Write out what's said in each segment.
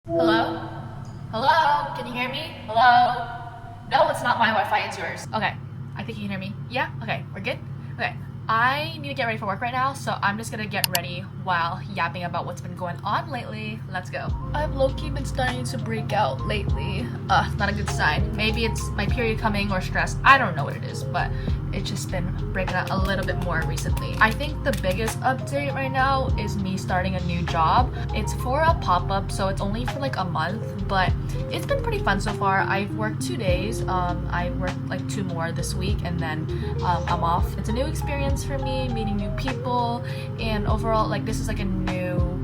Hello? Hello? Can you hear me? Hello? No, it's not my Wi-Fi, it's yours. Okay, I think you can hear me. Yeah? Okay, we're good? Okay, I need to get ready for work right now, so I'm just gonna get ready while yapping about what's been going on lately. Let's go. I've low-key been starting to break out lately. Not a good sign. Maybe it's my period coming or stress. I don't know what it is, but it's just been breaking out a little bit more recently. I think the biggest update right now is me starting a new job. It's for a pop-up, so it's only for like a month, but it's been pretty fun so far. I've worked 2 days. I worked like 2 more this week, and then I'm off. It's a new experience for me, meeting new people, and overall, like, this is like a new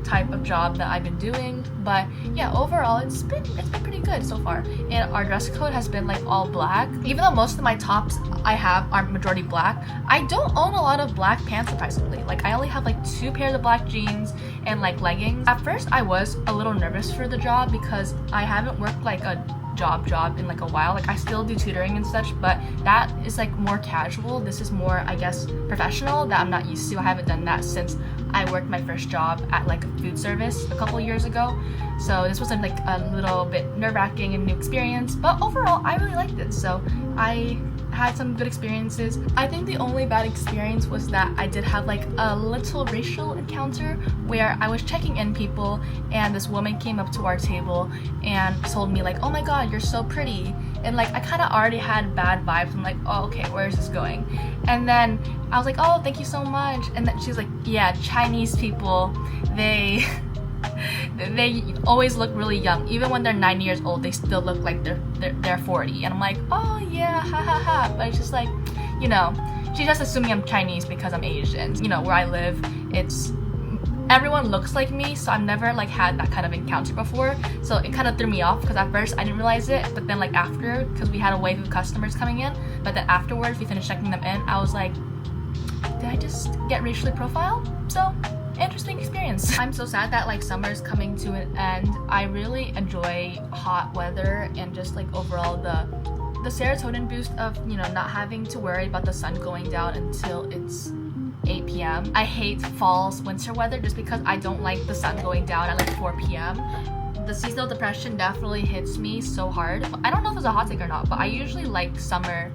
type of job that I've been doing. But yeah, overall it's been pretty good so far. And our dress code has been like all black. Even though most of my tops I have are majority black, I don't own a lot of black pants, surprisingly. Like, I only have like 2 pairs of black jeans and like leggings. At first I was a little nervous for the job because I haven't worked like a job in like a while. Like, I still do tutoring and such, but that is like more casual. This is more, I guess, professional, that I'm not used to. I haven't done that since I worked my first job at like a food service a couple years ago. So this was like a little bit nerve-wracking and new experience, but overall I really liked it. So I had some good experiences. I think the only bad experience was that I did have like a little racial encounter where I was checking in people and this woman came up to our table and told me like, "Oh my god, you're so pretty." And like, I kind of already had bad vibes. I'm like, "Oh, okay, where is this going?" And then I was like, "Oh, thank you so much." And then she's like, "Yeah, Chinese people, they always look really young. Even when they're 9 years old, they still look like they're 40. And I'm like, "Oh yeah, ha ha ha." But it's just like, you know, she's just assuming I'm Chinese because I'm Asian. You know, where I live, it's everyone looks like me, so I've never like had that kind of encounter before. So it kind of threw me off because at first I didn't realize it, but then like after, because we had a wave of customers coming in, but then afterwards we finished checking them in, I was like, did I just get racially profiled? So interesting experience. I'm so sad that like summer's coming to an end. I really enjoy hot weather and just like overall the serotonin boost of, you know, not having to worry about the sun going down until it's 8 p.m. I hate fall's winter weather just because I don't like the sun going down at like 4 p.m. The seasonal depression definitely hits me so hard. I don't know if it's a hot take or not, but I usually like summer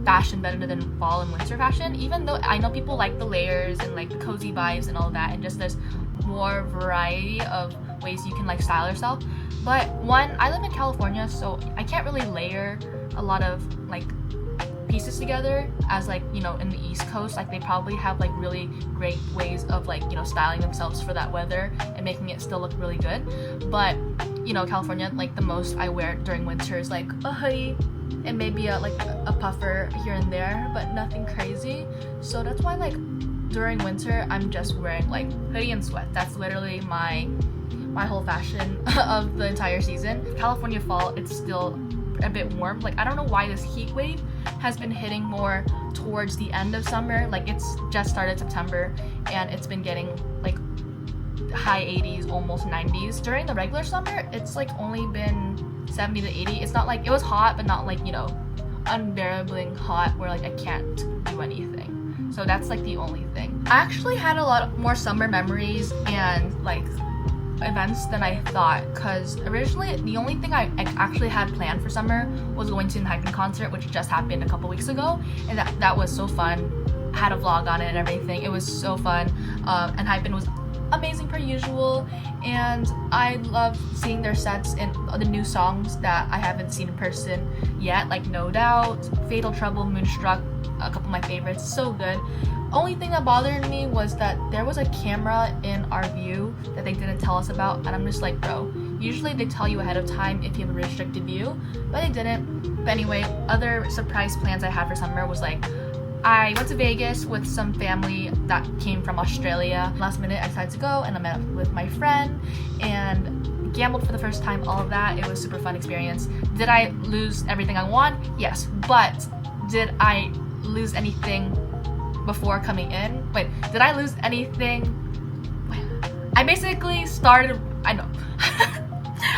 fashion better than fall and winter fashion, even though I know people like the layers and like the cozy vibes and all that, and just there's more variety of ways you can like style yourself. But one, I live in California, so I can't really layer a lot of like pieces together as like, you know, in the East Coast. Like, they probably have like really great ways of like, you know, styling themselves for that weather and making it still look really good. But, you know, California, like the most I wear during winter is like a hoodie and maybe like a puffer here and there, but nothing crazy. So that's why like during winter I'm just wearing like hoodie and sweat. That's literally my whole fashion of the entire season. California fall, it's still a bit warm. Like, I don't know why this heat wave has been hitting more towards the end of summer. Like, it's just started September and it's been getting like high 80s, almost 90s. During the regular summer, it's like only been 70 to 80. It's not like, it was hot, but not like, you know, unbearably hot where like I can't do anything. So that's like the only thing. I actually had a lot more summer memories and like events than I thought, because originally the only thing I actually had planned for summer was going to an ENHYPEN concert, which just happened a couple weeks ago, and that was so fun. I had a vlog on it and everything. It was so fun. ENHYPEN was amazing per usual, and I love seeing their sets and the new songs that I haven't seen in person yet, like No Doubt, Fatal Trouble, Moonstruck, a couple of my favorites. So good. Only thing that bothered me was that there was a camera in our view that they didn't tell us about, and I'm just like, bro, usually they tell you ahead of time if you have a restricted view, but they didn't. But anyway, other surprise plans I had for summer was like, I went to Vegas with some family that came from Australia. Last minute I decided to go, and I met up with my friend and gambled for the first time, all of that. It was a super fun experience. Did I lose everything I won? Yes. But did I lose anything before coming in? Wait, did I lose anything? I basically started, I know.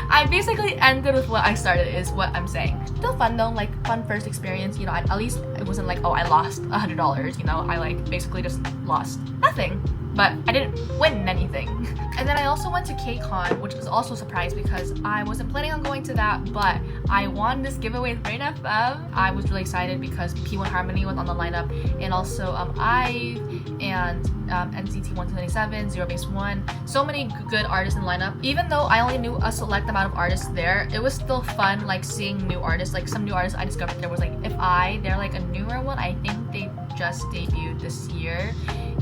I basically ended with what I started, is what I'm saying. Still fun though, like fun first experience, you know. At least it wasn't like, oh, I lost $100, you know. I like basically just lost nothing. but I didn't win anything. And then I also went to KCON, which was also a surprise because I wasn't planning on going to that, but I won this giveaway with Rain FM. I was really excited because P1 Harmony was on the lineup, and also IVE and NCT 127, Zero Base 1. So many good artists in the lineup. Even though I only knew a select amount of artists there, it was still fun like seeing new artists. Like some new artists I discovered there was like they're like a newer one. I think they just debuted this year.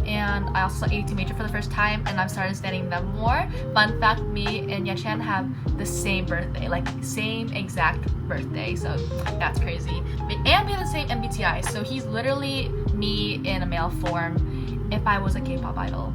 And I also saw 82 Major for the first time, and I've started studying them more. Fun fact, me and Yachan have the same birthday, like same exact birthday, so that's crazy. And we have the same MBTI, so he's literally me in a male form if I was a K-pop idol.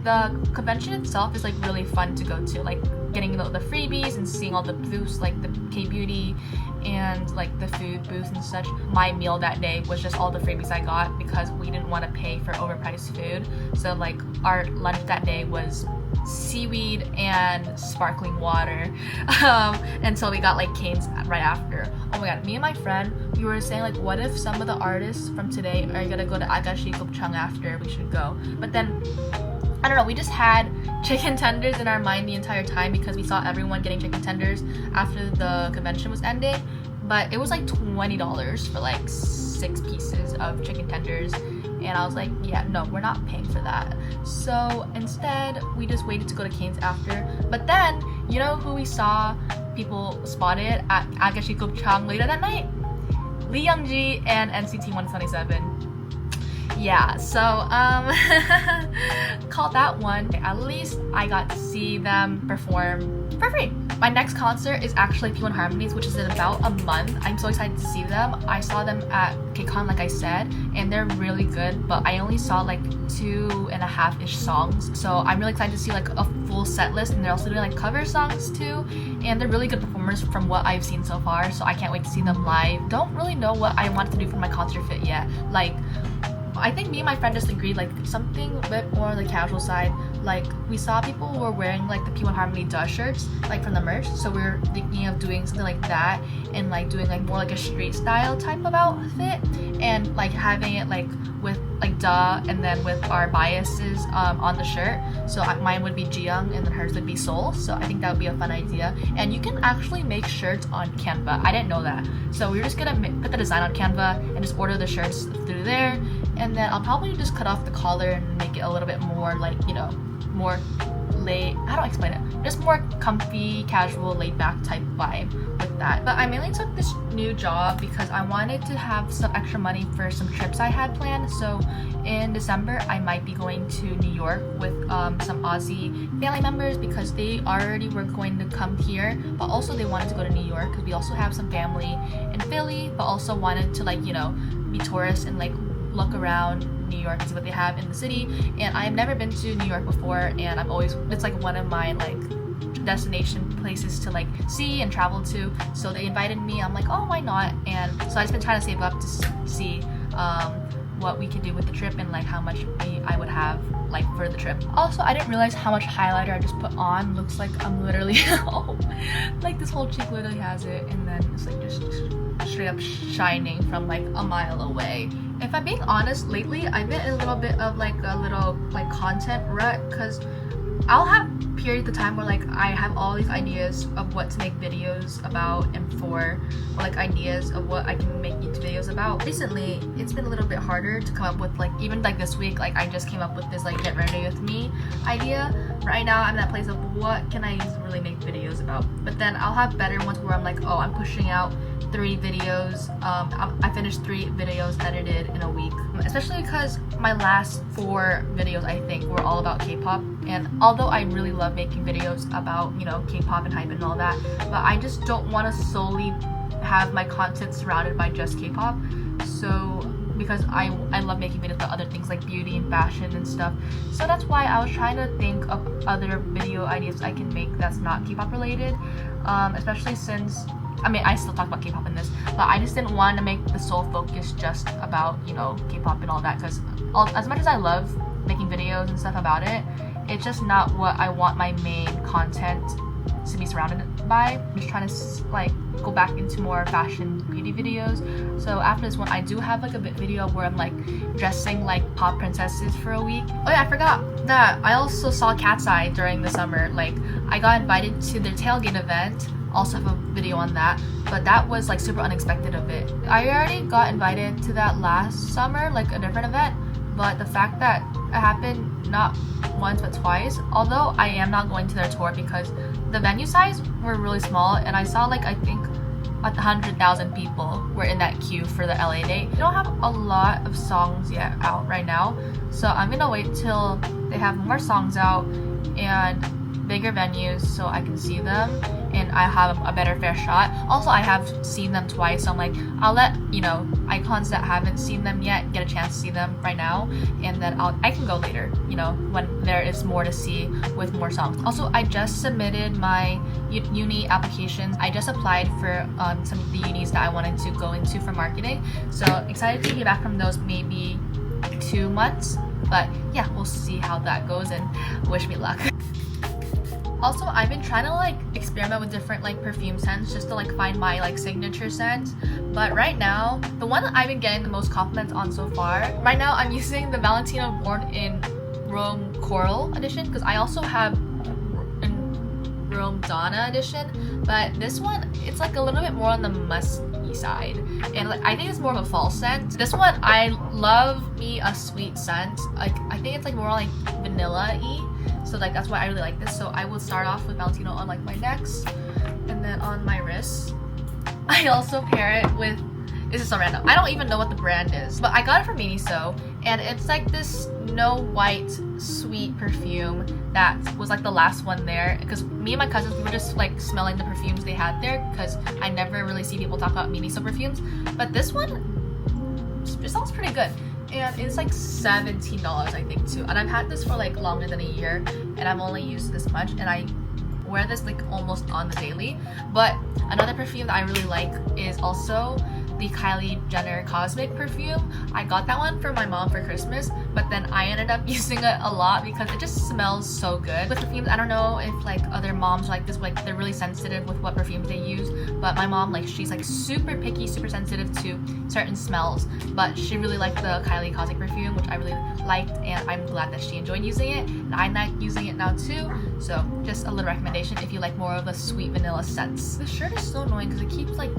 The convention itself is like really fun to go to, like getting the freebies and seeing all the booths, like the K-beauty and like the food booths and such. My meal that day was just all the freebies I got because we didn't want to pay for overpriced food. So like our lunch that day was seaweed and sparkling water until we got like canes right after. Oh my god, me and my friend, we were saying like, what if some of the artists from today are gonna go to Agashi Gopchang after? We should go. But then I don't know, we just had chicken tenders in our mind the entire time because we saw everyone getting chicken tenders after the convention was ending. But it was like $20 for like 6 pieces of chicken tenders. And I was like, yeah, no, we're not paying for that. So instead, we just waited to go to Canes after. But then, you know who we saw people spotted at Agashi Gopchang later that night? Lee Youngji and NCT 127. Yeah, so call that one. At least I got to see them perform for free. My next concert is actually P1 Harmonies, which is in about a month. I'm so excited to see them. I saw them at KCON, like I said, and they're really good, but I only saw like 2.5-ish songs. So I'm really excited to see like a full set list, and they're also doing like cover songs too. And they're really good performers from what I've seen so far, so I can't wait to see them live. Don't really know what I want to do for my concert fit yet. Like, I think me and my friend just agreed like something a bit more on the casual side. Like we saw people who were wearing like the P1 Harmony dust shirts like from the merch, so we were thinking of doing something like that and like doing like more like a street style type of outfit and like having it like with like duh and then with our biases on the shirt. So mine would be Jiyoung and then hers would be Seoul. So I think that would be a fun idea. And you can actually make shirts on Canva. I didn't know that. So we're just gonna put the design on Canva and just order the shirts through there. And then I'll probably just cut off the collar and make it a little bit more like, you know, more how do I explain it? Just more comfy, casual, laid back type vibe with that. But I mainly took this new job because I wanted to have some extra money for some trips I had planned. So in December, I might be going to New York with some Aussie family members because they already were going to come here, but also they wanted to go to New York because we also have some family in Philly, but also wanted to like, you know, be tourists and like look around New York and see what they have in the city. And I've never been to New York before, and it's like one of my like destination places to like see and travel to. So they invited me. I'm like, oh, why not? And so I just been trying to save up to see what we could do with the trip and like how much I would have like for the trip. Also, I didn't realize how much highlighter I just put on. Looks like I'm literally like this whole cheek literally has it, and then it's like just straight up shining from like a mile away. If I'm being honest, lately I've been in a little bit of like a little like content rut because I'll have periods of time where like I have all these ideas of what to make videos about and for, or like ideas of what I can make YouTube videos about. Recently, it's been a little bit harder to come up with like, even like this week, like I just came up with this like get ready with me idea. Right now I'm in that place of what can I really make videos about, but then I'll have better ones where I'm like, oh, I'm pushing out 3 videos. I finished 3 videos edited in a week, especially because my last 4 videos I think were all about K-pop. And although I really love making videos about, you know, K-pop and hype and all that, but I just don't want to solely have my content surrounded by just K-pop. So because I love making videos about other things like beauty and fashion and stuff. So that's why I was trying to think of other video ideas I can make that's not K-pop related, especially since I mean, I still talk about K-pop in this, but I just didn't want to make the sole focus just about, you know, K-pop and all that, because as much as I love making videos and stuff about it, it's just not what I want my main content to be surrounded by. I'm just trying to like go back into more fashion beauty videos. So after this one, I do have like a video where I'm like dressing like pop princesses for a week. Oh yeah, I forgot that I also saw Cat's Eye during the summer. Like I got invited to their tailgate event. Also have a video on that, but that was like super unexpected of it. I already got invited to that last summer, like a different event, but the fact that it happened not once but twice, although I am not going to their tour because the venue size were really small, and I saw like I think 100,000 people were in that queue for the LA date. They don't have a lot of songs yet out right now, so I'm gonna wait till they have more songs out and bigger venues so I can see them and I have a better fair shot. Also, I have seen them twice, so I'm like, I'll let, you know, icons that haven't seen them yet get a chance to see them right now, and then I can go later, you know, when there is more to see with more songs. Also, I just submitted my uni applications. I just applied for some of the unis that I wanted to go into for marketing, so excited to hear back from those maybe 2 months, but yeah, we'll see how that goes and wish me luck. Also, I've been trying to like experiment with different like perfume scents just to like find my like signature scent. But right now, the one that I've been getting the most compliments on so far, right now I'm using the Valentino Born in Rome Coral edition, because I also have in Rome Donna edition, but this one, it's like a little bit more on the musky side, and like I think it's more of a fall scent. This one, I love me a sweet scent. Like I think it's like more like vanilla-y. So like that's why I really like this. So I will start off with Valentino on like my necks and then on my wrists. I also pair it with, this is so random, I don't even know what the brand is, but I got it from Miniso, and it's like this Snow White sweet perfume that was like the last one there, because me and my cousins, we were just like smelling the perfumes they had there, because I never really see people talk about Miniso perfumes, but this one, it smells pretty good. And it's like $17 I think too, and I've had this for like longer than a year and I've only used this much, and I wear this like almost on the daily. But another perfume that I really like is also the Kylie Jenner Cosmic perfume. I got that one for my mom for Christmas, but then I ended up using it a lot because it just smells so good. With perfumes, I don't know if like other moms like this, like they're really sensitive with what perfumes they use, but my mom, like she's like super picky, super sensitive to certain smells, but she really liked the Kylie Cosmic perfume, which I really liked, and I'm glad that she enjoyed using it, and I like using it now too. So just a little recommendation if you like more of a sweet vanilla scents. This shirt is so annoying because it keeps like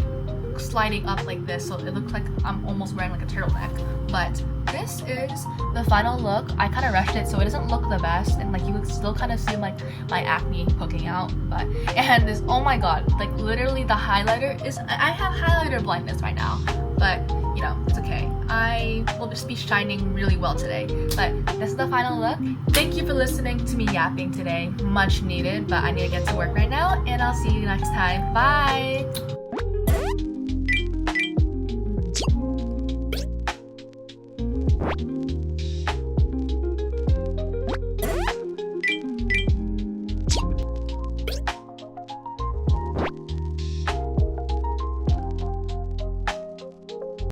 sliding up like this, so it looks like I'm almost wearing like a turtleneck. But this is the final look. I kind of rushed it so it doesn't look the best, and like you can still kind of see like my acne poking out. But and this, oh my god, like literally the highlighter is, I have highlighter blindness right now, but you know, it's okay. I will just be shining really well today. But this is the final look. Thank you for listening to me yapping today. Much needed, but I need to get to work right now, and I'll see you next time. Bye!